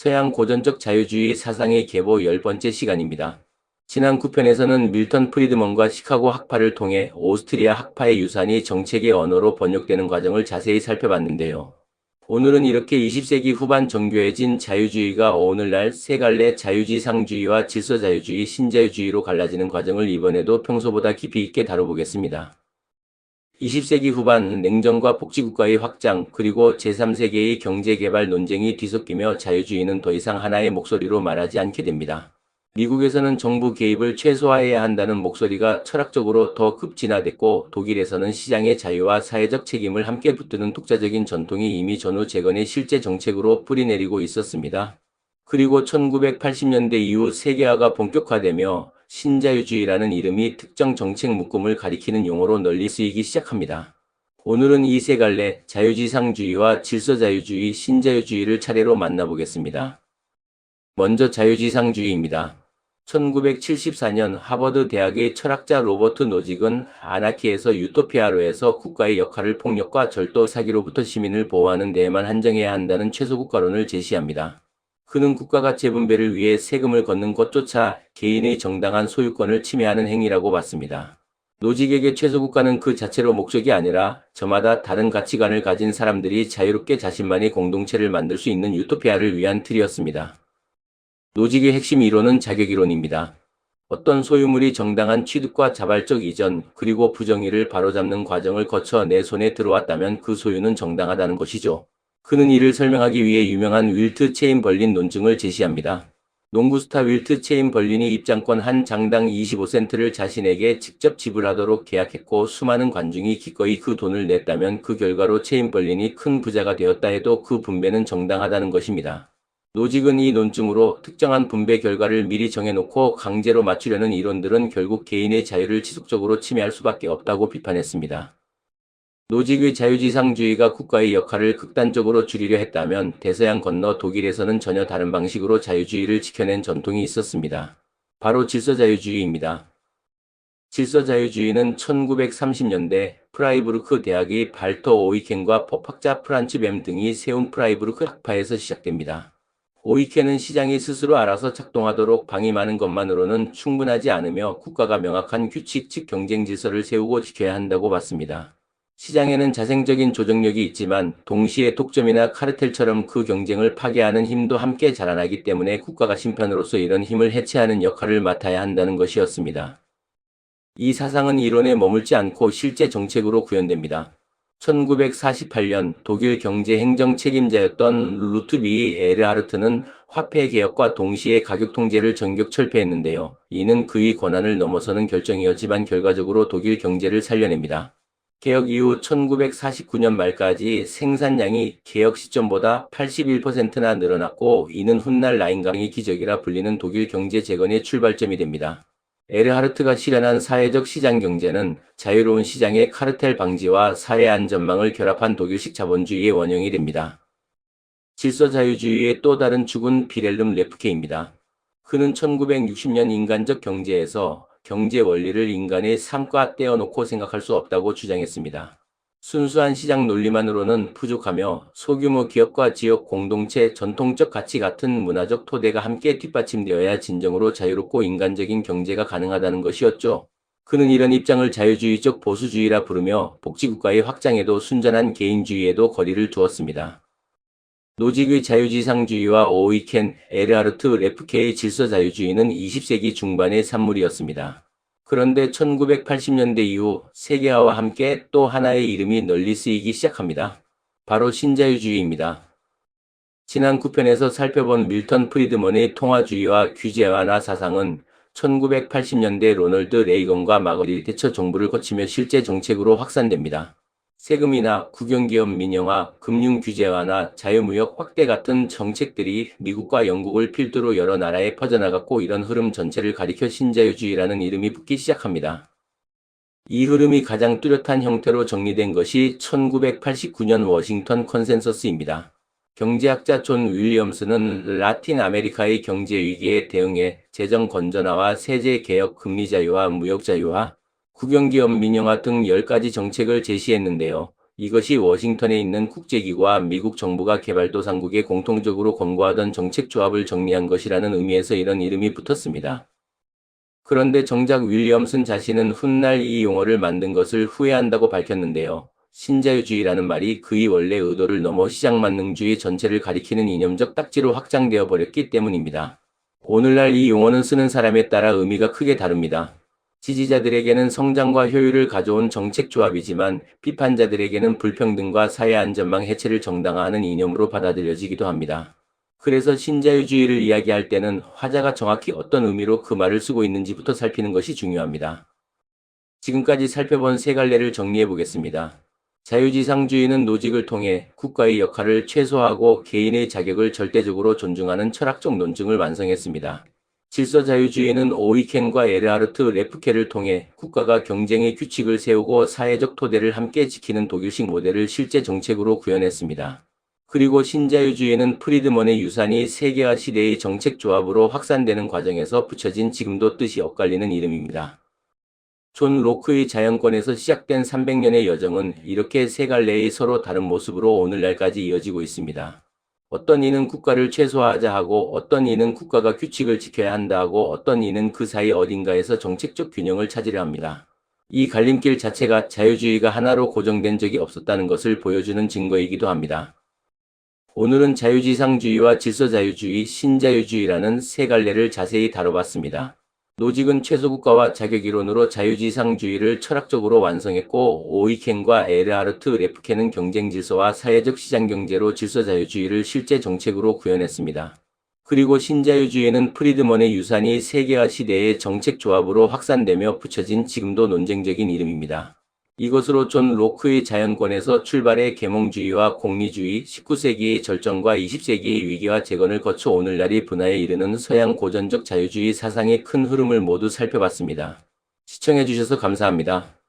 서양 고전적 자유주의 사상의 계보 10번째 시간입니다. 지난 9편에서는 밀턴 프리드먼과 시카고 학파를 통해 오스트리아 학파의 유산이 정책의 언어로 번역되는 과정을 자세히 살펴봤는데요. 오늘은 이렇게 20세기 후반 정교해진 자유주의가 오늘날 세 갈래 자유지상주의와 질서자유주의, 신자유주의로 갈라지는 과정을 이번에도 평소보다 깊이 있게 다뤄보겠습니다. 20세기 후반 냉전과 복지국가의 확장 그리고 제3세계의 경제개발 논쟁이 뒤섞이며 자유주의는 더 이상 하나의 목소리로 말하지 않게 됩니다. 미국에서는 정부 개입을 최소화해야 한다는 목소리가 철학적으로 더 급진화됐고 독일에서는 시장의 자유와 사회적 책임을 함께 붙드는 독자적인 전통이 이미 전후 재건의 실제 정책으로 뿌리내리고 있었습니다. 그리고 1980년대 이후 세계화가 본격화되며 신자유주의라는 이름이 특정 정책 묶음을 가리키는 용어로 널리 쓰이기 시작합니다. 오늘은 이 세 갈래 자유지상주의와 질서자유주의, 신자유주의를 차례로 만나보겠습니다. 먼저 자유지상주의입니다. 1974년 하버드 대학의 철학자 로버트 노직은 아나키에서 유토피아로에서 국가의 역할을 폭력과 절도 사기로부터 시민을 보호하는 데에만 한정해야 한다는 최소국가론을 제시합니다. 그는 국가가 재분배를 위해 세금을 걷는 것조차 개인의 정당한 소유권을 침해하는 행위라고 봤습니다. 노직에게 최소국가는 그 자체로 목적이 아니라 저마다 다른 가치관을 가진 사람들이 자유롭게 자신만의 공동체를 만들 수 있는 유토피아를 위한 틀이었습니다. 노직의 핵심 이론은 자격이론입니다. 어떤 소유물이 정당한 취득과 자발적 이전 그리고 부정의를 바로잡는 과정을 거쳐 내 손에 들어왔다면 그 소유는 정당하다는 것이죠. 그는 이를 설명하기 위해 유명한 윌트 체인벌린 논증을 제시합니다. 농구스타 윌트 체인벌린이 입장권 한 장당 25센트를 자신에게 직접 지불하도록 계약했고 수많은 관중이 기꺼이 그 돈을 냈다면 그 결과로 체인벌린이 큰 부자가 되었다 해도 그 분배는 정당하다는 것입니다. 노직은 이 논증으로 특정한 분배 결과를 미리 정해놓고 강제로 맞추려는 이론들은 결국 개인의 자유를 지속적으로 침해할 수밖에 없다고 비판했습니다. 노직의 자유지상주의가 국가의 역할을 극단적으로 줄이려 했다면 대서양 건너 독일에서는 전혀 다른 방식으로 자유주의를 지켜낸 전통이 있었습니다. 바로 질서자유주의입니다. 질서자유주의는 1930년대 프라이부르크 대학의 발터 오이켄과 법학자 프란츠 뱀 등이 세운 프라이부르크 학파에서 시작됩니다. 오이켄은 시장이 스스로 알아서 작동하도록 방임하는 것만으로는 충분하지 않으며 국가가 명확한 규칙 즉 경쟁 질서를 세우고 지켜야 한다고 봤습니다. 시장에는 자생적인 조정력이 있지만 동시에 독점이나 카르텔처럼 그 경쟁을 파괴하는 힘도 함께 자라나기 때문에 국가가 심판으로서 이런 힘을 해체하는 역할을 맡아야 한다는 것이었습니다. 이 사상은 이론에 머물지 않고 실제 정책으로 구현됩니다. 1948년 독일 경제행정 책임자였던 루트비 에르하르트는 화폐 개혁과 동시에 가격 통제를 전격 철폐했는데요. 이는 그의 권한을 넘어서는 결정이었지만 결과적으로 독일 경제를 살려냅니다. 개혁 이후 1949년 말까지 생산량이 개혁 시점보다 81%나 늘어났고 이는 훗날 라인강의 기적이라 불리는 독일 경제 재건의 출발점이 됩니다. 에르하르트가 실현한 사회적 시장 경제는 자유로운 시장의 카르텔 방지와 사회 안전망을 결합한 독일식 자본주의의 원형이 됩니다. 질서자유주의의 또 다른 축은 비렐름 레프케입니다. 그는 1960년 인간적 경제에서 경제 원리를 인간의 삶과 떼어놓고 생각할 수 없다고 주장했습니다. 순수한 시장 논리만으로는 부족하며 소규모 기업과 지역 공동체, 전통적 가치 같은 문화적 토대가 함께 뒷받침되어야 진정으로 자유롭고 인간적인 경제가 가능하다는 것이었죠. 그는 이런 입장을 자유주의적 보수주의라 부르며 복지국가의 확장에도 순전한 개인주의에도 거리를 두었습니다. 노직의 자유지상주의와 오이켄, 에르하르트 레프케의 질서자유주의는 20세기 중반의 산물이었습니다. 그런데 1980년대 이후 세계화와 함께 또 하나의 이름이 널리 쓰이기 시작합니다. 바로 신자유주의입니다. 지난 9편에서 살펴본 밀턴 프리드먼의 통화주의와 규제 완화 사상은 1980년대 로널드 레이건과 마거릿 대처 정부를 거치며 실제 정책으로 확산됩니다. 세금이나 국영기업 민영화, 금융 규제 완화, 자유무역 확대 같은 정책들이 미국과 영국을 필두로 여러 나라에 퍼져나갔고 이런 흐름 전체를 가리켜 신자유주의라는 이름이 붙기 시작합니다. 이 흐름이 가장 뚜렷한 형태로 정리된 것이 1989년 워싱턴 컨센서스입니다. 경제학자 존 윌리엄스는 라틴 아메리카의 경제 위기에 대응해 재정 건전화와 세제 개혁, 금리 자유화, 무역 자유화, 국영기업 민영화 등 10가지 정책을 제시했는데요. 이것이 워싱턴에 있는 국제기구와 미국 정부가 개발도상국에 공통적으로 권고하던 정책조합을 정리한 것이라는 의미에서 이런 이름이 붙었습니다. 그런데 정작 윌리엄슨 자신은 훗날 이 용어를 만든 것을 후회한다고 밝혔는데요. 신자유주의라는 말이 그의 원래 의도를 넘어 시장만능주의 전체를 가리키는 이념적 딱지로 확장되어 버렸기 때문입니다. 오늘날 이 용어는 쓰는 사람에 따라 의미가 크게 다릅니다. 지지자들에게는 성장과 효율을 가져온 정책조합이지만 비판자들에게는 불평등과 사회 안전망 해체를 정당화하는 이념으로 받아들여지기도 합니다. 그래서 신자유주의를 이야기할 때는 화자가 정확히 어떤 의미로 그 말을 쓰고 있는지부터 살피는 것이 중요합니다. 지금까지 살펴본 세 갈래를 정리해 보겠습니다. 자유지상주의는 노직을 통해 국가의 역할을 최소화하고 개인의 자격을 절대적으로 존중하는 철학적 논증을 완성했습니다. 질서자유주의는 오이켄과 에르하르트 레프케를 통해 국가가 경쟁의 규칙을 세우고 사회적 토대를 함께 지키는 독일식 모델을 실제 정책으로 구현했습니다. 그리고 신자유주의는 프리드먼의 유산이 세계화 시대의 정책조합으로 확산되는 과정에서 붙여진 지금도 뜻이 엇갈리는 이름입니다. 존 로크의 자연권에서 시작된 300년의 여정은 이렇게 세 갈래의 서로 다른 모습으로 오늘날까지 이어지고 있습니다. 어떤 이는 국가를 최소화하자 하고 어떤 이는 국가가 규칙을 지켜야 한다 하고 어떤 이는 그 사이 어딘가에서 정책적 균형을 찾으려 합니다. 이 갈림길 자체가 자유주의가 하나로 고정된 적이 없었다는 것을 보여주는 증거이기도 합니다. 오늘은 자유지상주의와 질서자유주의, 신자유주의라는 세 갈래를 자세히 다뤄봤습니다. 노직은 최소국가와 자격이론으로 자유지상주의를 철학적으로 완성했고 오이켄과 에르하르트 레프케는 경쟁질서와 사회적 시장경제로 질서자유주의를 실제 정책으로 구현했습니다. 그리고 신자유주의는 프리드먼의 유산이 세계화 시대의 정책조합으로 확산되며 붙여진 지금도 논쟁적인 이름입니다. 이것으로 존 로크의 자연권에서 출발해 계몽주의와 공리주의, 19세기의 절정과 20세기의 위기와 재건을 거쳐 오늘날의 분화에 이르는 서양 고전적 자유주의 사상의 큰 흐름을 모두 살펴봤습니다. 시청해주셔서 감사합니다.